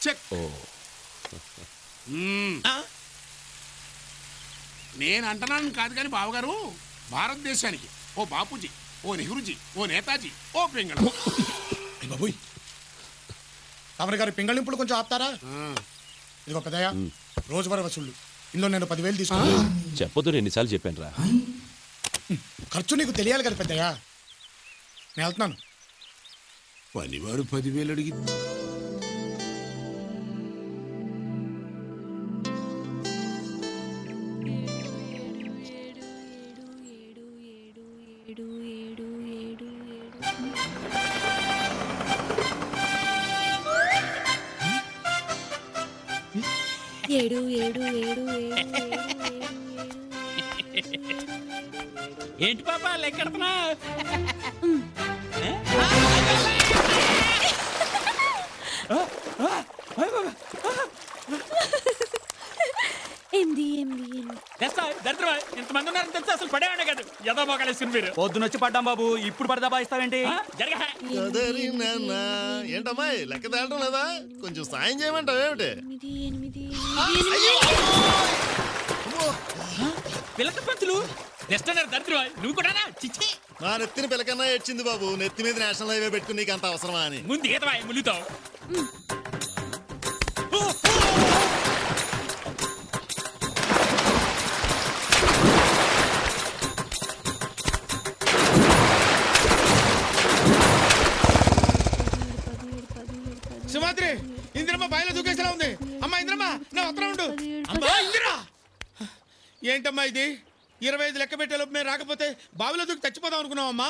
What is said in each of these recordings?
Check. నేను అంటున్నాను కాదు కానీ బావగారు, భారతదేశానికి ఓ బాపూజీ, ఓ నెహ్రూజీ, ఓ నేతాజీ, ఓ పింగళ. బాబోయ్, తమరి గారి పింగళింపులు కొంచెం ఆపుతారా? ఇదిగో పెద్దయ్య, రోజువారీ వసూళ్ళు ఇందులో నేను 10,000 తీసుకున్నా. చెప్పొద్దు, ఎన్నిసార్లు చెప్పాను రా. ఖర్చు నీకు తెలియాలి కదా పెద్దయ్య. నేను వెళ్తున్నాను. పనివాడు 10,000 అడిగి ఏంటి పాపా లెక్కెడుతున్నా? ఇంతమంది ఉన్నారని తెలిసి అసలు పడేవాడే కాదు. ఏదో మొగలేసుకుని మీరు పొద్దునొచ్చి పడ్డాం బాబు, ఇప్పుడు పడదా ఇస్తావేంటి? ఏంటమ్మా లెక్క తేలటం లేదా? కొంచెం సాయం చేయమంటావు ఏమిటి? పిల్లక పంతులు దరిద్రమా నువ్వు కూడా చిచ్చి. నా నెత్తిన పిల్లకన్నా ఏడ్చింది బాబు. నెత్తి మీద నేషనల్ హైవే పెట్టుకుని నీకు అంత అవసరమా అని. ముందు ఈతవా ములుగుతావు. సింహాద్రి, ఇందిరమ్మ బాయిలో దూకేసేలా ఉంది. అమ్మా ఇందిరమ్మ, నా ఉత్తరం ఉండు. అమ్మా ఇందిరా, ఏంటమ్మా ఇది? 25 లెక్క పెట్టేలోపు మేము రాకపోతే బావిలో దూకి చచ్చిపోదాం అనుకున్నావమ్మా.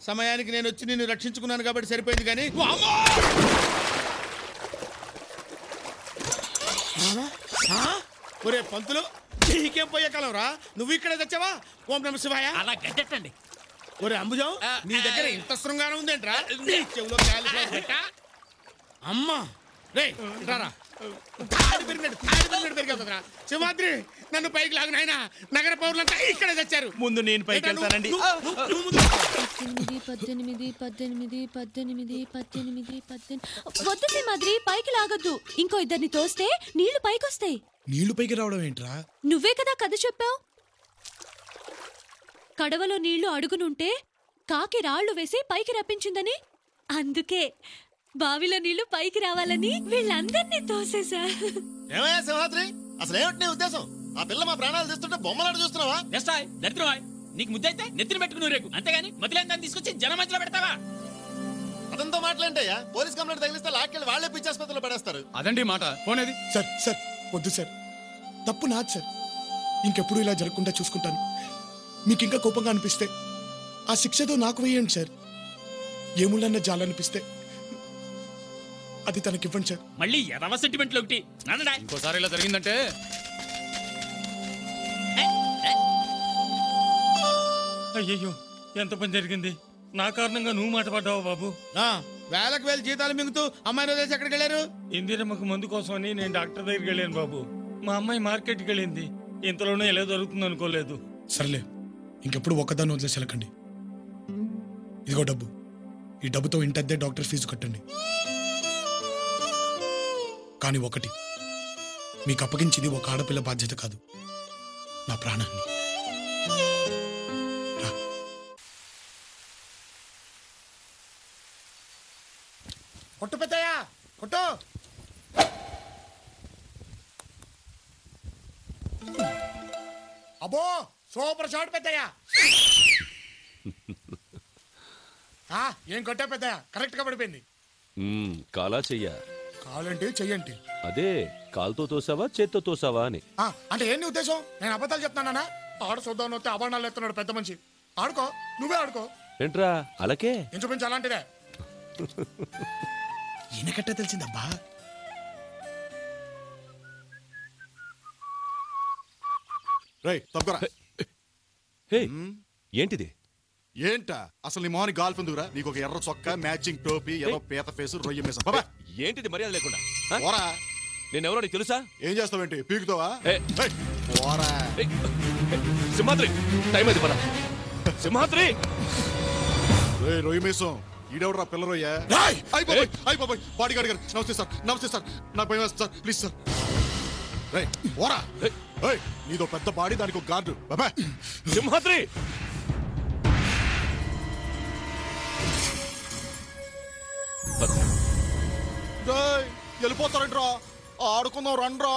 సమయానికి నేను వచ్చి నిన్ను రక్షించుకున్నాను కాబట్టి సరిపోయింది. కానీ ఒరే పంతులు, నీకేం పోయే కాలం రా? నువ్వు ఇక్కడే తెచ్చావా? ఓం నమ శివాయ. అలా గడ్డెట్టండి. ఒరే అంబుజం, నీ దగ్గర ఇంత శృంగారం ఉందేంట్రా? చెవులో అమ్మా రే రారా. సింహాద్రి, నన్ను పైకి లాగు నాయనా. నగర పౌరులంతా ఇక్కడే తెచ్చారు. ముందు నేను పైకి వెళ్తానండి. 18 వద్దు సింహాద్రి, పైకి లాగొద్దు. ఇంకో ఇద్దరిని తోస్తే నీళ్లు పైకొస్తాయి. నీళ్లు పైకి రావడం ఏంట్రా? నువ్వే కదా కథ చెప్పావు. కడవలో నీళ్లు అడుగునుంటే కాకి రాళ్లు వేసి పైకి రప్పించిందని. అందుకే బావిలో నీళ్లు పైకి రావాలని వీళ్ళందరినీ తోసేసా. ఏమయ్యా సింహాద్రి, అసలు ఏమిటి నీ ఉద్దేశం? ఆ పిల్ల మా ప్రాణాలు తీస్తుంటే బొమ్మలాట చూస్తున్నావా? దరిద్రమా, నీకు ముద్దైతే నెత్తిని పెట్టుకుని రేకు, అంతేగాని మధ్యలో దాన్ని తీసుకొచ్చి జనం మధ్యలో పెడతావా? అతనితో మాట్లాంటయ్యా, పోలీస్ కంప్లైంట్ తగిలిస్తే లాక్కెళ్ళి వాళ్లే పిచ్చి ఆసుపత్రిలో పడేస్తారు. అదండి మాట. పోనేది సార్. సార్ వద్దు సార్, తప్పు నాది సార్. ఇంకెప్పుడు ఇలా జరగకుండా చూసుకుంటాను. మీకు ఇంకా కోపంగా అనిపిస్తే ఆ శిక్షతో నాకు వేయండి సార్. ఏముళ్ళన్న జాలనిపిస్తే అది తనకివ్వండి సార్. మళ్ళీ ఎదవ సెంటిమెంట్లు ఒకటి. ఇంకోసారి ఇలా జరిగిందంటే అయ్యయ్యో, ఎంత పని జరిగింది. నా కారణంగా నువ్వు మాట పడ్డావు బాబు. వేలకు వేలు జీతాలు మింగుతూ అమ్మాయి వదిలేసి ఎక్కడికి వెళ్ళారు? ఇందిరమ్మకు మందు కోసం అని నేను డాక్టర్ దగ్గరికి వెళ్ళాను బాబు. మా అమ్మాయి మార్కెట్కి వెళ్ళింది. ఇంతలోనే ఎలా జరుగుతుంది అనుకోలేదు. సర్లే, ఇంకెప్పుడు ఒక్కదాన్ని వదిలేసి వెళ్ళకండి. ఇదిగో డబ్బు. ఈ డబ్బుతో ఇంటద్దే డాక్టర్ ఫీజు కట్టండి. కానీ ఒకటి, మీకు అప్పగించింది ఒక ఆడపిల్ల బాధ్యత కాదు, నా ప్రాణాన్ని. కొట్టు పెద్దయ్యా, కొట్టు. అబ్బో, సూపర్ షాట్ పెద్దయ్యా. ఏం కొట్టా పెద్దయ్యా? కరెక్ట్ గా పడిపోయింది. కాలా చెయ్య? కాలంటే చెయ్యండి. అదే కాలుతో తోసావా చేత్తో తోసావా అని. అంటే ఏంటి ఉద్దేశం? నేను అబద్ధాలు చెప్తానా? ఆడ చూద్దాం వస్తే అభాండాలు ఎత్తున్నాడు పెద్ద మనిషి. ఆడుకో, నువ్వే ఆడుకో. ఏంట్రా అలాగే? ఇంచుమించు అలాంటిదే. ఈయనకట్టే తెలిసిందబ్బా. ఏంటిది? ఏంటా అసలు నీ మోహన్ గాల్ఫ్ ఎందుకురా? నీకు ఒక ఎర్ర చొక్కా, మ్యాచింగ్ టోపీ, ఏదో పీత ఫేసు, రొయ్య మీసం. ఏంటిది మర్యాద లేకుండా? పోరా. నేనెవరో నీకు తెలుసా? ఏం చేస్తావేంటి? పీకుతావా? పోరా. సింహాద్రి, టైం అది పద. సింహాద్రి, రొయ్య మీసం, ఈడెవడరా పిల్లరోయ్యా అయిపోయి బాడీ గార్డ్ గారు నమస్తే సార్ నాకు భయం వేస్తుంది సార్ ప్లీజ్ సార్ రేయ్ ఓరా ఏయ్ నీదో పెద్ద బాడీ దానికి ఒక గార్డు బాబా సింహాద్రి వెళ్ళిపోతారంట్రా ఆడుకుందాం రండ్రా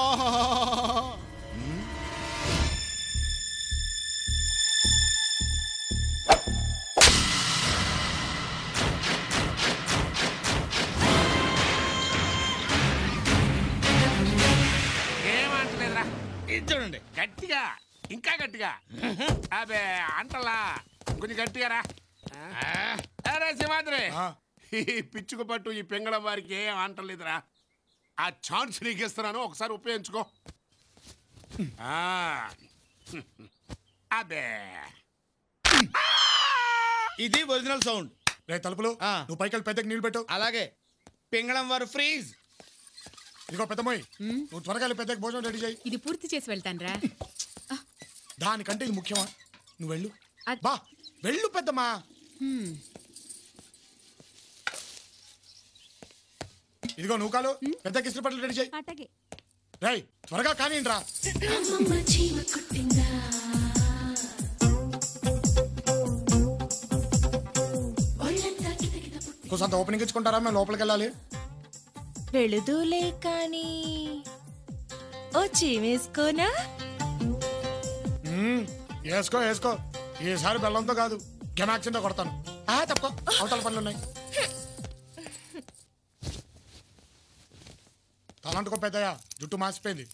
ఏమంటలేదురా చూడండి గట్టిగా ఇంకా గట్టిగా అబే అంటలా కొంచెం గట్టిగా రా అరే సింహాద్రి ఈ పిచ్చుకు పట్టు ఈ పెంగళం వారికి ఏం అంటలేదురా ఆ ఛాన్స్ నీకు ఇస్తున్నాను ఒకసారి ఉపయోగించుకో అబే ఇది ఒరిజినల్ సౌండ్. రే తలుపులు నువ్వు పైకి వెళ్ళి పెద్దకి నీళ్ళు పెట్టు. అలాగే పింగళం వారు ఫ్రీజ్. ఇదిగో పెద్దమ్మాయి నువ్వు త్వరగా వెళ్ళి పెద్దకి భోజనం రెడీ చేయి. ఇది పూర్తి చేసి వెళ్తాను రా. దానికంటే ఇది ముఖ్యమా? నువ్వు వెళ్ళు బా వెళ్ళు పెద్దమ్మా. ఇదిగో నువ్వు కాలు పెద్దకి ఇస్త్రీ పట్టలు రెడీ చేయి. రేయ్ త్వరగా కానివ్వండి రా. కొంత ఓపెనింగ్ ఇచ్చుకుంటారా? మేము లోపలికి వెళ్ళాలి. వెళుదూలే కానీ వచ్చి వేసుకోనా? వేసుకో వేసుకో. ఈసారి బెల్లంతో కాదు గెమాక్సింతో కొడతాను. తప్ప అవతల పనులు ఉన్నాయి. తలంటుకో పెద్దయ్య జుట్టు మాసిపోయింది.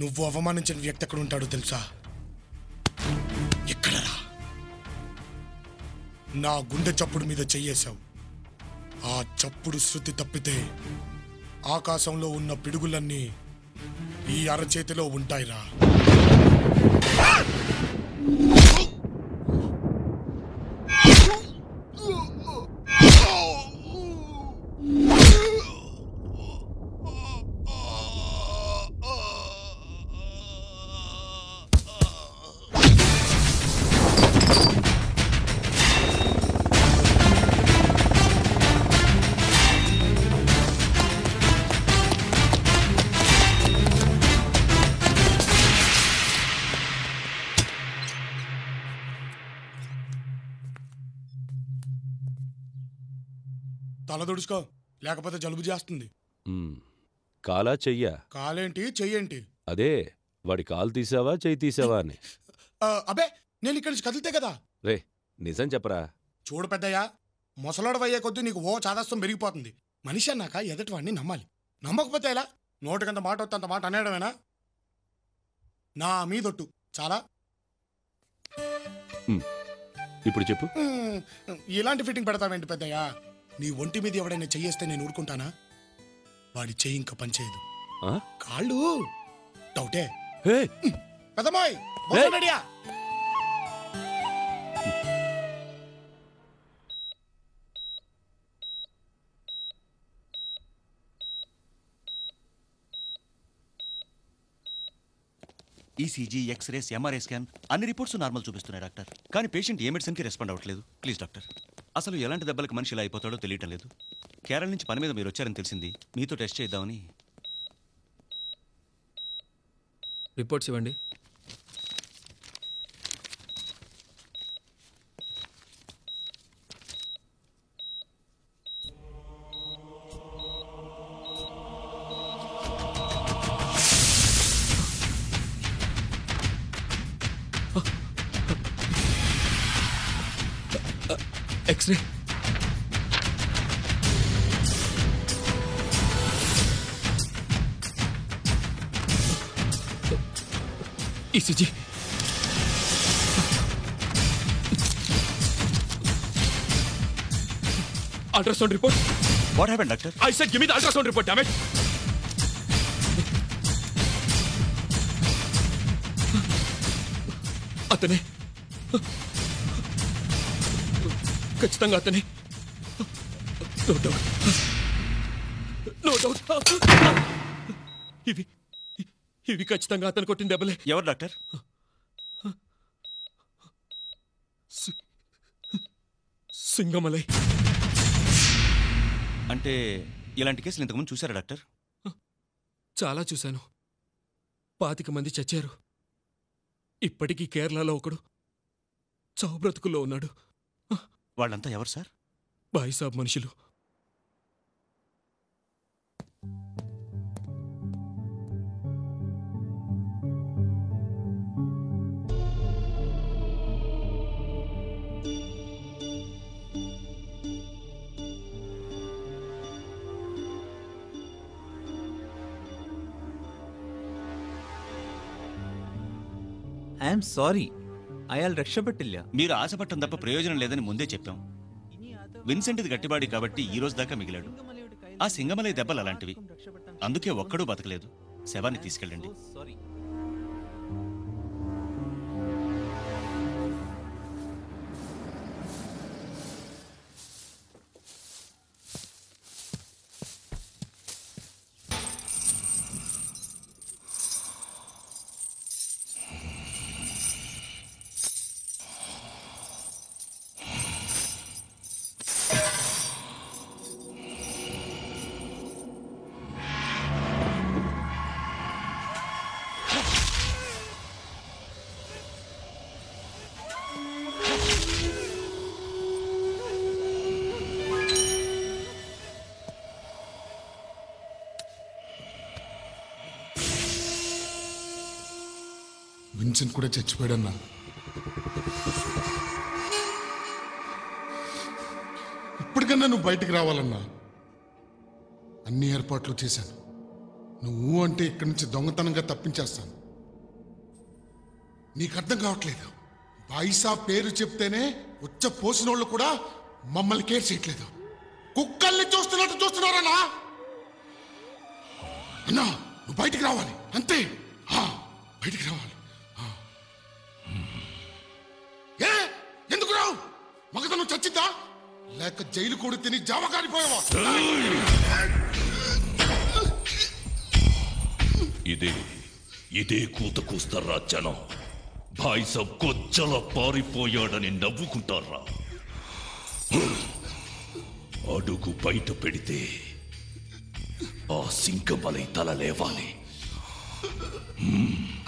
నువ్వు అవమానించిన వ్యక్తి ఎక్కడ ఉంటాడో తెలుసా? ఎక్కడరా? నా గుండె చప్పుడు మీద చెయ్యేశావు. ఆ చప్పుడు శృతి తప్పితే ఆకాశంలో ఉన్న పిడుగులన్నీ ఈ అరచేతిలో ఉంటాయిరా. తల దుడుచుకో లేకపోతే జలుబు చేస్తుంది. కాలా చెయ్యా? కాలేంటి చెయ్యేంటి? అదే వాడి కాలు తీసావా చెయ్యి తీసావా అని. అబే నేను ఇక్కడి నుంచి కదిలితే కదా. రే నిజం చెప్పరా. చూడు పెద్దయ్యా, ముసలోడవయ్యే కొద్దీ నీకు చాదస్తం పెరిగిపోతుంది. మనిషి అన్నాక ఎదుటి వాడిని నమ్మాలి. నమ్మకపోతే ఎలా? నోటికంత మాట వస్తే అంత మాట అనేయడమేనా? నా మీదొట్టు చాలా. ఇప్పుడు చెప్పు. ఇలాంటి ఫిట్టింగ్ పెడతావేంటి పెద్దయ్యా? నీ ఒంటి మీద ఎవడైనా చెయ్యేస్తే నేను ఊరుకుంటానా? వాడి చెయ్యి ఇంకా పనిచేయదు. కాళ్ళు డౌటే. పెద్దమ్మాయి రెడీయా? ఈసీజీ, ఎక్స్రేస్, ఎంఆర్ఐ స్కాన్ అన్ని రిపోర్ట్స్ నార్మల్ చూపిస్తున్నాయి డాక్టర్. కానీ పేషెంట్ ఏ మెడిసిన్కి రెస్పాండ్ అవ్వట్లేదు. Please doctor. అసలు ఎలాంటి దెబ్బలకు మనిషి ఇలా అయిపోతాడో తెలియటం లేదు. కేరళ నుంచి పని మీద మీరు వచ్చారని తెలిసింది. మీతో టెస్ట్ చేద్దామని. రిపోర్ట్స్ ఇవ్వండి. X ray. ECG. Ultrasound report. What happened doctor? I said give me the ultrasound report damn it. అతనే, ఖచ్చితంగా అతనే. No doubt, no doubt. ఇవి ఖచ్చితంగా అతను కొట్టిన దెబ్బలే. ఎవరు డాక్టర్? సింగమలై. అంటే ఇలాంటి కేసులు ఇంతకుముందు చూసారా డాక్టర్? చాలా చూశాను. 25 మంది చచ్చారు. ఇప్పటికీ కేరళలో ఒకడు చావు బ్రతుకుల్లో ఉన్నాడు. వాళ్ళంతా ఎవరు సార్? బాయిసాబ్ మనుషులు. ఐఎమ్ సారీ, అయాల్ రక్షపెట్టిల్లా. మీరు ఆశపట్టం తప్ప ప్రయోజనం లేదని ముందే చెప్పాం. విన్సెంట్ ఇది గట్టిబాడి కాబట్టి ఈ రోజు దాకా మిగిలాడు. ఆ సింగమలై దెబ్బలు అలాంటివి, అందుకే ఒక్కడూ బతకలేదు. శవాన్ని తీసుకెళ్ళండి. విన్సెంట్ కూడా చచ్చిపోయాడన్నా. ఇప్పటికన్నా నువ్వు బయటికి రావాలన్నా. అన్ని ఏర్పాట్లు చేశాను. నువ్వు అంటే ఇక్కడి నుంచి దొంగతనంగా తప్పించేస్తాను. నీకు అర్థం కావట్లేదు. బాయిసా పేరు చెప్తేనే ఉచ్చ పోసినోళ్ళు కూడా మమ్మల్ని కేర్ చేయట్లేదు. కుక్కల్ని చూస్తున్నట్టు చూస్తున్నారన్నా. అన్నా నువ్వు బయటికి రావాలి, అంతే. బయటికి రావాలి. ఎందుకు రావు? మగతను చచ్చిద్దా లేక జైలు కూడా తిని జావ కారిపోయావా? ఇదే కూత కూస్తారా జనం? బాయిసాబ్ కొచ్చల పారిపోయాడని నవ్వుకుంటారా? అడుగు బయట పెడితే ఆ సింగమలై తల లేవాలి.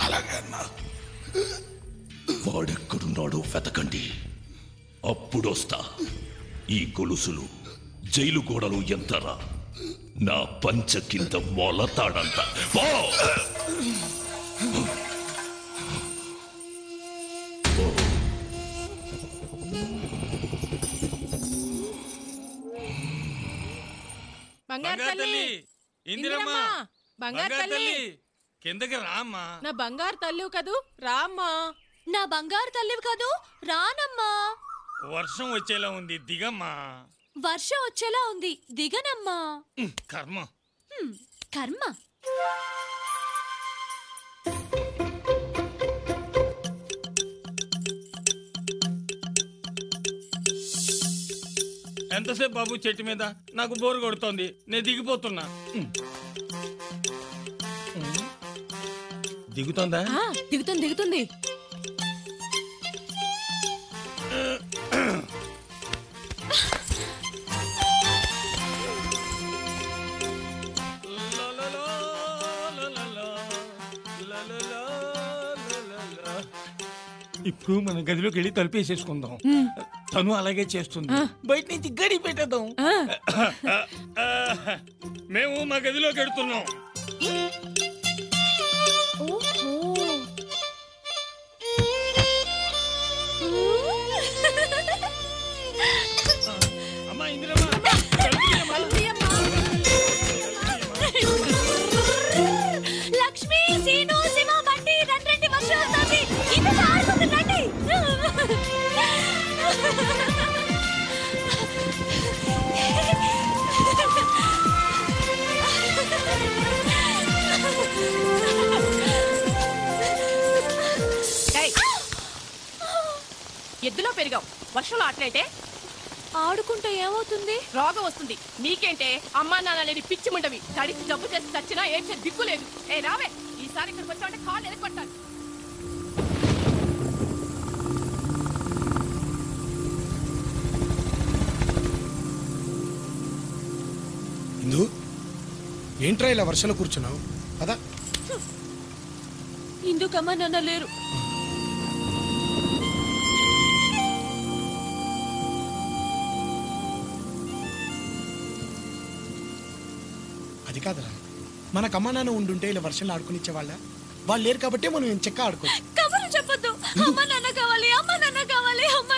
అలాగే అన్నా. వాడెక్కడున్నాడో వెతకండి, అప్పుడొస్తా. ఈ గొలుసులు జైలు గోడలు ఎంతరా? నా పంచ కింద మొలతాడంట. బంగారు తల్లి, ఇందిరమ్మ, బంగారు తల్లి, కిందకి రామ్మా. నా బంగారు తల్లివి కదూ, రామ్మా. నా బంగారు తల్లివి కదూ, రానమ్మా. వర్షం వచ్చేలా ఉంది, దిగమ్మా. వర్షం వచ్చేలా ఉంది, దిగనమ్మా. కర్మ. కర్మ. ఎంతసేపు బాబు చెట్టు మీద? నాకు బోరు కొడుతోంది, నేను దిగిపోతున్నా. దిగుతుందా? దిగుతుంది దిగుతుంది. ఇప్పుడు మన గదిలోకి వెళ్ళి తలుపేసేసుకుందాం. తను అలాగే చేస్తుంది. బయట నుంచి గడి పెట్టేద్దాం. మేము మా గదిలోకి వెళ్తున్నాం. అమ్మా ఇందిరమ్మా, లక్ష్మి, సీను, శివ, బండి రండి, వర్షం వస్తుంది. ఇది ఆడుతుంది, రండి. ఎద్దులో పెరిగావు, వర్షంలో ఆటలేటే? ఆడుకుంటే ఏమవుతుంది? రోగం వస్తుంది. నీకేంటే అమ్మా నాన్న లేని పిచ్చి ముండవి. తడిచి జబ్బు చేసి చచ్చినా ఏం చే దిక్కు లేదు. ఏ రావే, ఈసారి ఇక్కడికి వచ్చావంటే కాళ్ళు ఎదుర్కొంటాను. ఇందు, ఏంట్రా ఇలా వర్షంలో కూర్చున్నావు? పదా. ఇందుకమ్మా నాన్న లేరు. అది కాదురా, మనకు అమ్మా నాన్న ఉండుంటే ఇలా వర్షంలో ఆడుకునిచ్చేవాళ్ళ? వాళ్ళు లేరు కాబట్టి మనం చెక్క ఆడుకోవచ్చు. కబుర్లు చెప్పొద్దు. అమ్మ నాన్న కావాలి, అమ్మ నాన్న కావాలి, అమ్మ